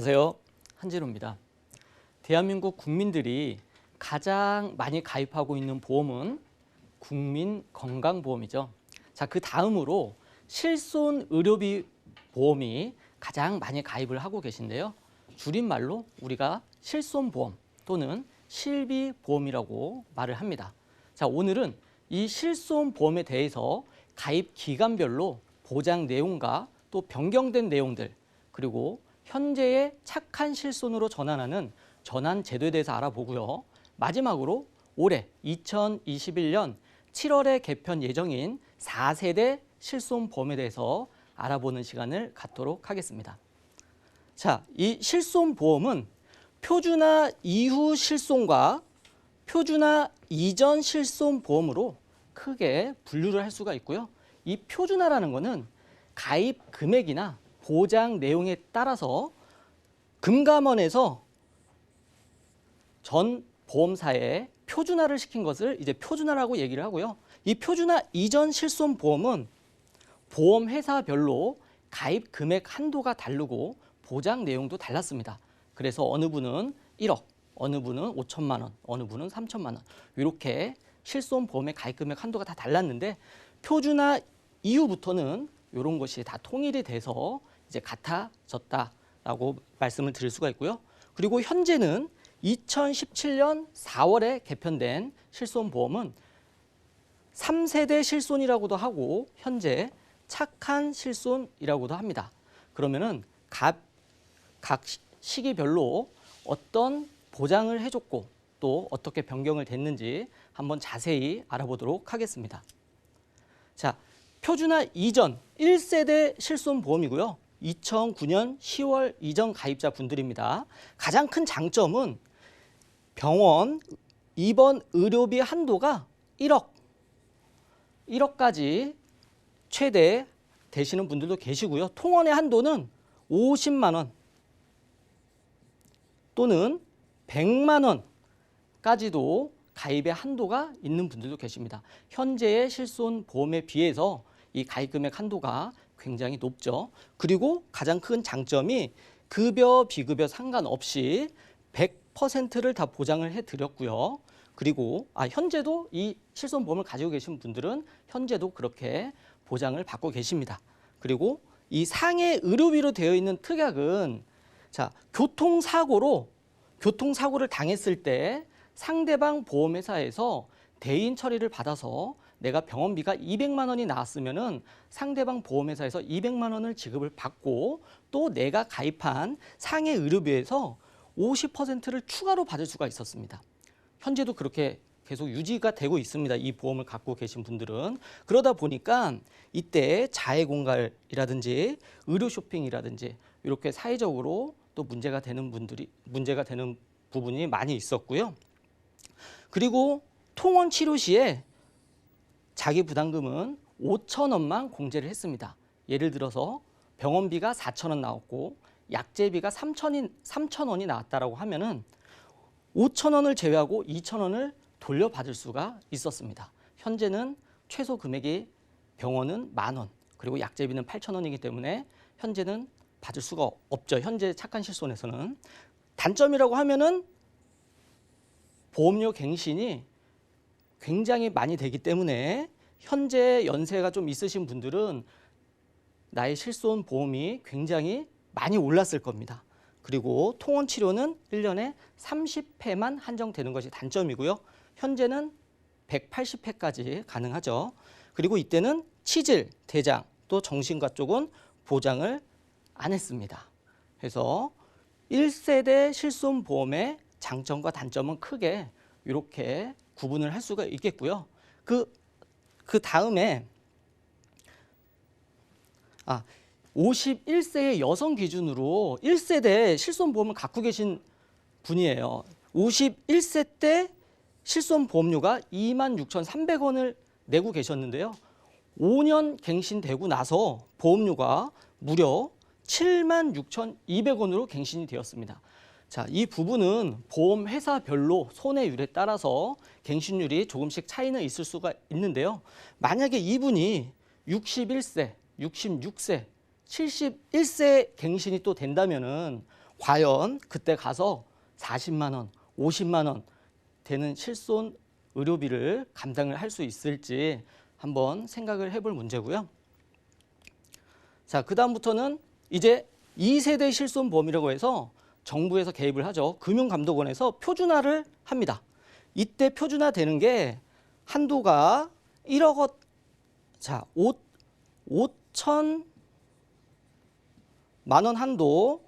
안녕하세요. 한진호입니다. 대한민국 국민들이 가장 많이 가입하고 있는 보험은 국민건강보험이죠. 자, 그 다음으로 실손의료비 보험이 가장 많이 가입을 하고 계신데요. 줄임말로 우리가 실손보험 또는 실비보험이라고 말을 합니다. 자, 오늘은 이 실손보험에 대해서 가입 기간별로 보장 내용과 또 변경된 내용들, 그리고 현재의 착한 실손으로 전환하는 전환 제도에 대해서 알아보고요. 마지막으로 올해 2021년 7월에 개편 예정인 4세대 실손보험에 대해서 알아보는 시간을 갖도록 하겠습니다. 자, 이 실손보험은 표준화 이후 실손과 표준화 이전 실손보험으로 크게 분류를 할 수가 있고요. 이 표준화라는 것은 가입 금액이나 보장 내용에 따라서 금감원에서 전 보험사에 표준화를 시킨 것을 이제 표준화라고 얘기를 하고요. 이 표준화 이전 실손보험은 보험회사별로 가입 금액 한도가 다르고 보장 내용도 달랐습니다. 그래서 어느 분은 1억, 어느 분은 5천만 원, 어느 분은 3천만 원 이렇게 실손보험의 가입 금액 한도가 다 달랐는데 표준화 이후부터는 이런 것이 다 통일이 돼서 이제 같아졌다라고 말씀을 드릴 수가 있고요. 그리고 현재는 2017년 4월에 개편된 실손보험은 3세대 실손이라고도 하고 현재 착한 실손이라고도 합니다. 그러면은 각 시기별로 어떤 보장을 해줬고 또 어떻게 변경을 됐는지 한번 자세히 알아보도록 하겠습니다. 자, 표준화 이전 1세대 실손보험이고요. 2009년 10월 이전 가입자 분들입니다. 가장 큰 장점은 병원 입원 의료비 한도가 1억까지 최대 되시는 분들도 계시고요. 통원의 한도는 50만 원 또는 100만 원까지도 가입의 한도가 있는 분들도 계십니다. 현재의 실손보험에 비해서 이 가입 금액 한도가 굉장히 높죠. 그리고 가장 큰 장점이 급여, 비급여 상관없이 100%를 다 보장을 해드렸고요. 그리고 현재도 이 실손보험을 가지고 계신 분들은 현재도 그렇게 보장을 받고 계십니다. 그리고 이 상해 의료비로 되어 있는 특약은 자, 교통사고를 당했을 때 상대방 보험회사에서 대인 처리를 받아서 내가 병원비가 200만 원이 나왔으면은 상대방 보험회사에서 200만 원을 지급을 받고 또 내가 가입한 상해 의료비에서 50%를 추가로 받을 수가 있었습니다. 현재도 그렇게 계속 유지가 되고 있습니다. 이 보험을 갖고 계신 분들은. 그러다 보니까 이때 자해공갈이라든지 의료 쇼핑이라든지 이렇게 사회적으로 또 문제가 되는 부분이 많이 있었고요. 그리고 통원 치료 시에 자기 부담금은 5천 원만 공제를 했습니다. 예를 들어서 병원비가 4천 원 나왔고 약제비가 3천 원이 나왔다라고 하면은 5천 원을 제외하고 2천 원을 돌려받을 수가 있었습니다. 현재는 최소 금액이 병원은 10,000원 그리고 약제비는 8천 원이기 때문에 현재는 받을 수가 없죠. 현재 착한 실손에서는. 단점이라고 하면은 보험료 갱신이 굉장히 많이 되기 때문에 현재 연세가 좀 있으신 분들은 나의 실손 보험이 굉장히 많이 올랐을 겁니다. 그리고 통원 치료는 1년에 30회만 한정되는 것이 단점이고요. 현재는 180회까지 가능하죠. 그리고 이때는 치질, 대장, 또 정신과 쪽은 보장을 안 했습니다. 그래서 1세대 실손 보험의 장점과 단점은 크게 이렇게 구분을 할 수가 있겠고요. 그 다음에 51세의 여성 기준으로 1세대 실손보험을 갖고 계신 분이에요. 51세 때 실손보험료가 26,300원을 내고 계셨는데요. 5년 갱신되고 나서 보험료가 무려 76,200원으로 갱신이 되었습니다. 자, 이 부분은 보험회사별로 손해율에 따라서 갱신율이 조금씩 차이는 있을 수가 있는데요. 만약에 이분이 61세, 66세, 71세 갱신이 또 된다면은 과연 그때 가서 40만 원, 50만 원 되는 실손 의료비를 감당을 할 수 있을지 한번 생각을 해볼 문제고요. 자, 그 다음부터는 이제 2세대 실손보험이라고 해서 정부에서 개입을 하죠. 금융감독원에서 표준화를 합니다. 이때 표준화 되는 게 한도가 1억 원, 자, 5천만 원 한도.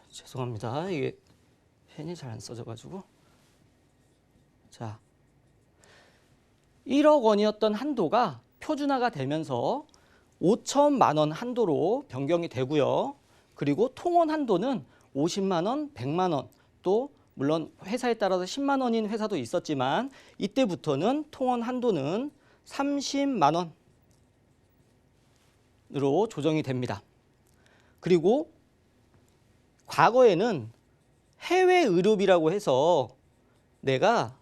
죄송합니다. 이게 펜이 잘 안 써져가지고. 자, 1억 원이었던 한도가 표준화가 되면서 5천만 원 한도로 변경이 되고요. 그리고 통원 한도는 50만 원, 100만 원, 또 물론 회사에 따라서 10만 원인 회사도 있었지만 이때부터는 통원 한도는 30만 원으로 조정이 됩니다. 그리고 과거에는 해외 의료비라고 해서 내가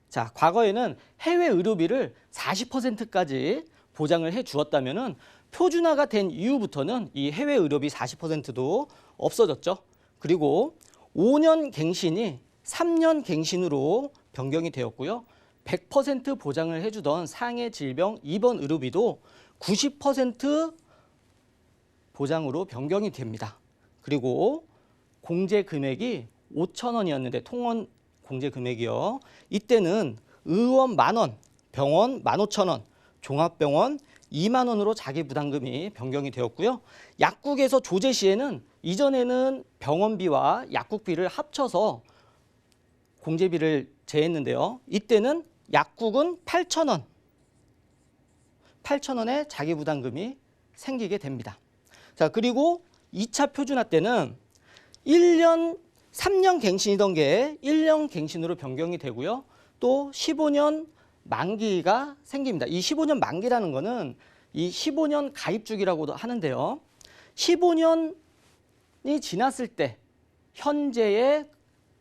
자, 과거에는 해외 의료비를 40%까지 보장을 해 주었다면은 표준화가 된 이후부터는 이 해외 의료비 40%도 없어졌죠. 그리고 5년 갱신이 3년 갱신으로 변경이 되었고요. 100% 보장을 해주던 상해 질병 입원 의료비도 90% 보장으로 변경이 됩니다. 그리고 공제 금액이 5천 원이었는데 통원 공제 금액이요. 이때는 의원 10,000원, 병원 15,000원, 종합병원 2만 원으로 자기 부담금이 변경이 되었고요. 약국에서 조제 시에는 이전에는 병원비와 약국비를 합쳐서 공제비를 제했는데요. 이때는 약국은 8,000원, 8,000원의 자기 부담금이 생기게 됩니다. 자, 그리고 2차 표준화 때는 3년 갱신이던 게 1년 갱신으로 변경이 되고요. 또 15년 만기가 생깁니다. 이 15년 만기라는 거는 이 15년 가입 주기라고도 하는데요. 15년이 지났을 때 현재의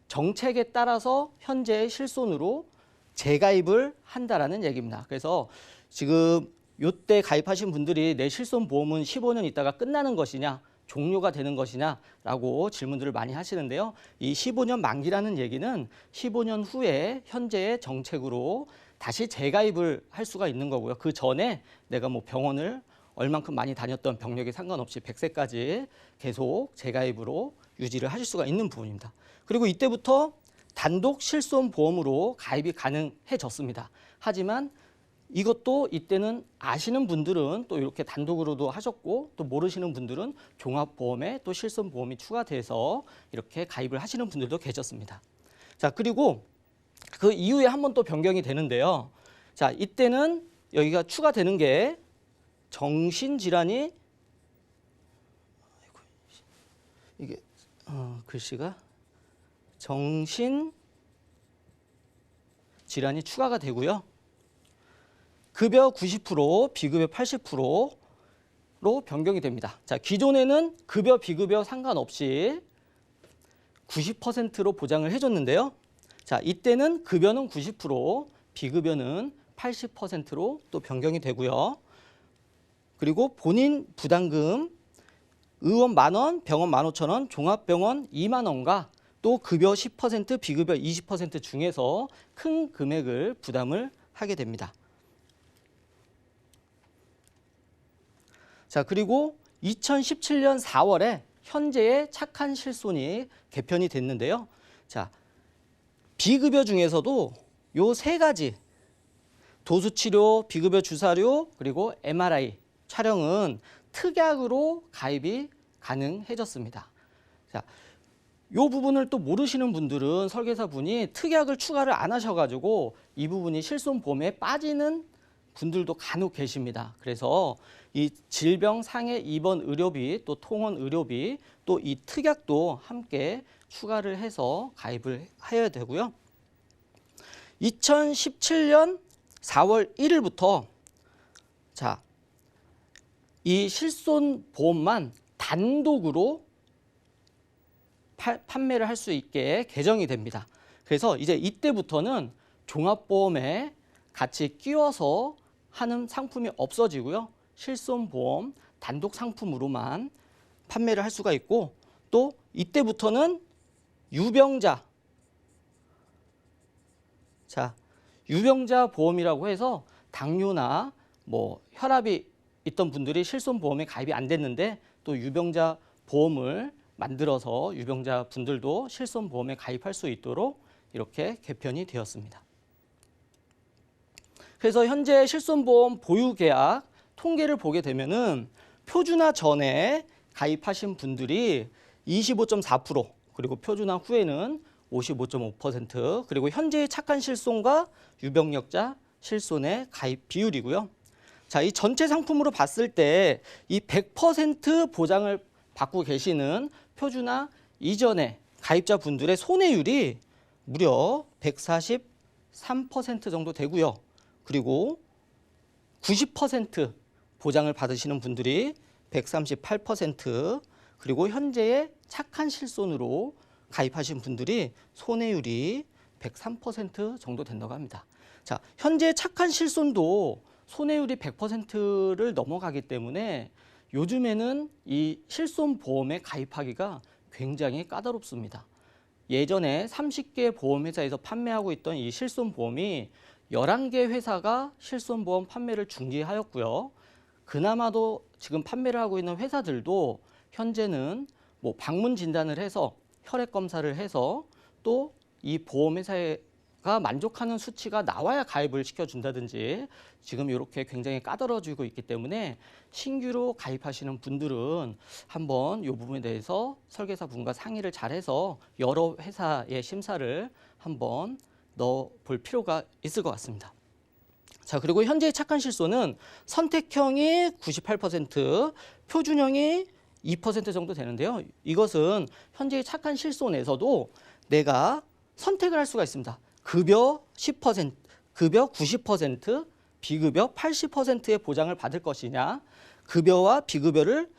정책에 따라서 현재의 실손으로 재가입을 한다라는 얘기입니다. 그래서 지금 요때 가입하신 분들이 내 실손 보험은 15년 있다가 끝나는 것이냐, 종료가 되는 것이냐라고 질문들을 많이 하시는데요. 이 15년 만기라는 얘기는 15년 후에 현재의 정책으로 다시 재가입을 할 수가 있는 거고요. 그 전에 내가 뭐 병원을 얼만큼 많이 다녔던 병력에 상관없이 100세까지 계속 재가입으로 유지를 하실 수가 있는 부분입니다. 그리고 이때부터 단독 실손 보험으로 가입이 가능해졌습니다. 하지만 이것도 이때는 아시는 분들은 또 이렇게 단독으로도 하셨고 또 모르시는 분들은 종합보험에 또 실손보험이 추가돼서 이렇게 가입을 하시는 분들도 계셨습니다. 자, 그리고 그 이후에 한 번 또 변경이 되는데요. 자, 이때는 여기가 추가되는 게 정신질환이 이게 글씨가 정신질환이 추가가 되고요. 급여 90%, 비급여 80%로 변경이 됩니다. 자, 기존에는 급여, 비급여 상관없이 90%로 보장을 해줬는데요. 자, 이때는 급여는 90%, 비급여는 80%로 또 변경이 되고요. 그리고 본인 부담금 의원 10,000원, 병원 15,000원, 종합병원 2만 원과 또 급여 10%, 비급여 20% 중에서 큰 금액을 부담을 하게 됩니다. 자, 그리고 2017년 4월에 현재의 착한 실손이 개편이 됐는데요. 자, 비급여 중에서도 요 세 가지 도수치료, 비급여 주사료, 그리고 MRI 촬영은 특약으로 가입이 가능해졌습니다. 자, 요 부분을 또 모르시는 분들은 설계사분이 특약을 추가를 안 하셔가지고 이 부분이 실손보험에 빠지는 분들도 간혹 계십니다. 그래서 이 질병 상해 입원 의료비 또 통원 의료비 또 이 특약도 함께 추가를 해서 가입을 해야 되고요. 2017년 4월 1일부터 자, 이 실손보험만 단독으로 판매를 할 수 있게 개정이 됩니다. 그래서 이제 이때부터는 종합보험에 같이 끼워서 하는 상품이 없어지고요. 실손보험 단독 상품으로만 판매를 할 수가 있고, 또 이때부터는 유병자, 자, 유병자 보험이라고 해서 당뇨나 뭐 혈압이 있던 분들이 실손보험에 가입이 안 됐는데 또 유병자 보험을 만들어서 유병자 분들도 실손보험에 가입할 수 있도록 이렇게 개편이 되었습니다. 그래서 현재 실손보험 보유계약 통계를 보게 되면은 표준화 전에 가입하신 분들이 25.4%, 그리고 표준화 후에는 55.5%, 그리고 현재의 착한 실손과 유병력자 실손의 가입 비율이고요. 자, 이 전체 상품으로 봤을 때 이 100% 보장을 받고 계시는 표준화 이전의 가입자 분들의 손해율이 무려 143% 정도 되고요. 그리고 90% 보장을 받으시는 분들이 138%, 그리고 현재의 착한 실손으로 가입하신 분들이 손해율이 103% 정도 된다고 합니다. 자, 현재 착한 실손도 손해율이 100%를 넘어가기 때문에 요즘에는 이 실손보험에 가입하기가 굉장히 까다롭습니다. 예전에 30개 보험회사에서 판매하고 있던 이 실손보험이 11개 회사가 실손보험 판매를 중지하였고요. 그나마도 지금 판매를 하고 있는 회사들도 현재는 뭐 방문 진단을 해서 혈액 검사를 해서 또 이 보험회사가 만족하는 수치가 나와야 가입을 시켜준다든지 지금 이렇게 굉장히 까다로워지고 있기 때문에 신규로 가입하시는 분들은 한번 이 부분에 대해서 설계사 분과 상의를 잘해서 여러 회사의 심사를 한번 넣어볼 필요가 있을 것 같습니다. 자, 그리고 현재의 착한 실손은 선택형이 98%, 표준형이 2% 정도 되는데요. 이것은 현재의 착한 실손에서도 내가 선택을 할 수가 있습니다. 급여 10%, 급여 90%, 비급여 80%의 보장을 받을 것이냐, 급여와 비급여를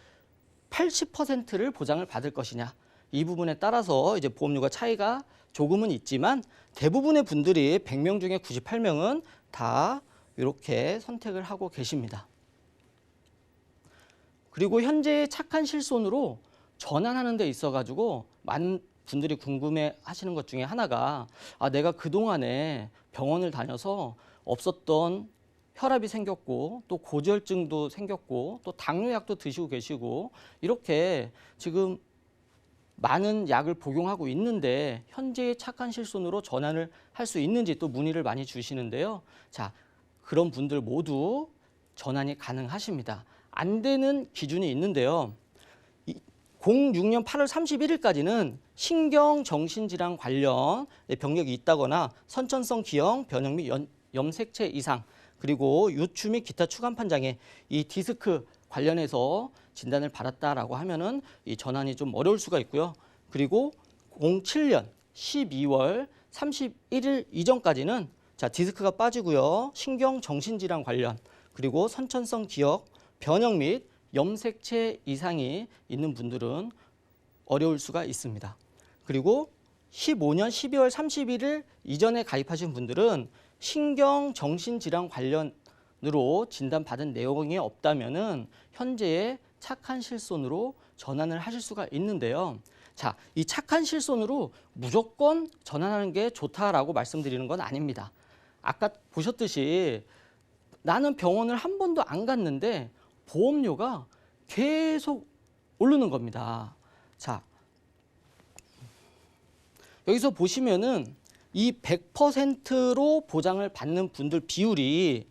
80%를 보장을 받을 것이냐, 이 부분에 따라서 이제 보험료가 차이가 조금은 있지만 대부분의 분들이 100명 중에 98명은 다 이렇게 선택을 하고 계십니다. 그리고 현재 착한 실손으로 전환하는 데 있어 가지고 많은 분들이 궁금해 하시는 것 중에 하나가, 내가 그동안에 병원을 다녀서 없었던 혈압이 생겼고 또 고지혈증도 생겼고 또 당뇨약도 드시고 계시고 이렇게 지금 많은 약을 복용하고 있는데 현재의 착한 실손으로 전환을 할 수 있는지 또 문의를 많이 주시는데요. 자, 그런 분들 모두 전환이 가능하십니다. 안 되는 기준이 있는데요. 06년 8월 31일까지는 신경정신질환 관련 병력이 있다거나 선천성 기형, 변형 및 염색체 이상, 그리고 요추 및 기타 추간판 장애, 이 디스크 관련해서 진단을 받았다라고 하면은 이 전환이 좀 어려울 수가 있고요. 그리고 07년 12월 31일 이전까지는 자, 디스크가 빠지고요. 신경정신질환 관련, 그리고 선천성 기억, 변형 및 염색체 이상이 있는 분들은 어려울 수가 있습니다. 그리고 15년 12월 31일 이전에 가입하신 분들은 신경정신질환 관련으로 진단받은 내용이 없다면은 현재의 착한 실손으로 전환을 하실 수가 있는데요. 자, 이 착한 실손으로 무조건 전환하는 게 좋다라고 말씀드리는 건 아닙니다. 아까 보셨듯이 나는 병원을 한 번도 안 갔는데 보험료가 계속 오르는 겁니다. 자, 여기서 보시면은 이 100%로 보장을 받는 분들 비율이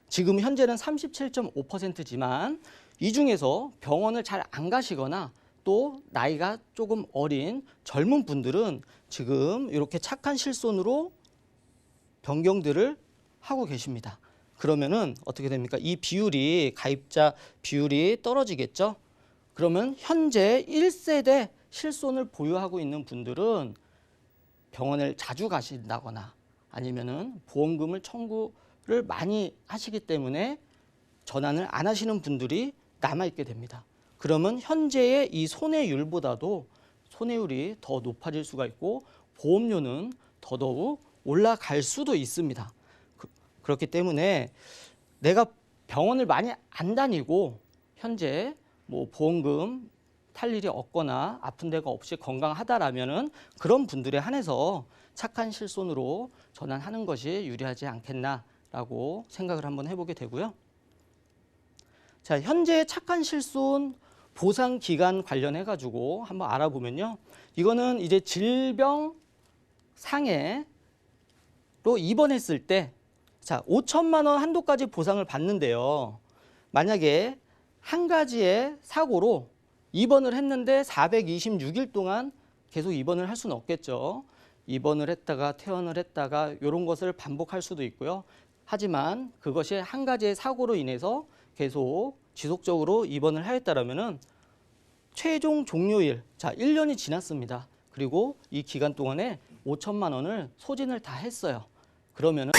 지금 현재는 37.5%지만 이 중에서 병원을 잘 안 가시거나 또 나이가 조금 어린 젊은 분들은 지금 이렇게 착한 실손으로 변경들을 하고 계십니다. 그러면은 어떻게 됩니까? 이 비율이, 가입자 비율이 떨어지겠죠? 그러면 현재 1세대 실손을 보유하고 있는 분들은 병원을 자주 가신다거나 아니면은 보험금을 청구를 많이 하시기 때문에 전환을 안 하시는 분들이 남아있게 됩니다. 그러면 현재의 이 손해율보다도 손해율이 더 높아질 수가 있고 보험료는 더더욱 올라갈 수도 있습니다. 그렇기 때문에 내가 병원을 많이 안 다니고 현재 뭐 보험금 탈 일이 없거나 아픈 데가 없이 건강하다라면은 그런 분들에 한해서 착한 실손으로 전환하는 것이 유리하지 않겠나라고 생각을 한번 해보게 되고요. 자, 현재 착한 실손 보상 기간 관련해 가지고 한번 알아보면요. 이거는 이제 질병 상해로 입원했을 때 자, 5천만 원 한도까지 보상을 받는데요. 만약에 한 가지의 사고로 입원을 했는데 426일 동안 계속 입원을 할 수는 없겠죠. 입원을 했다가 퇴원을 했다가 이런 것을 반복할 수도 있고요. 하지만 그것이 한 가지의 사고로 인해서 계속 지속적으로 입원을 하였다라면은 최종 종료일, 자, 1년이 지났습니다. 그리고 이 기간 동안에 5천만 원을 소진을 다 했어요. 그러면은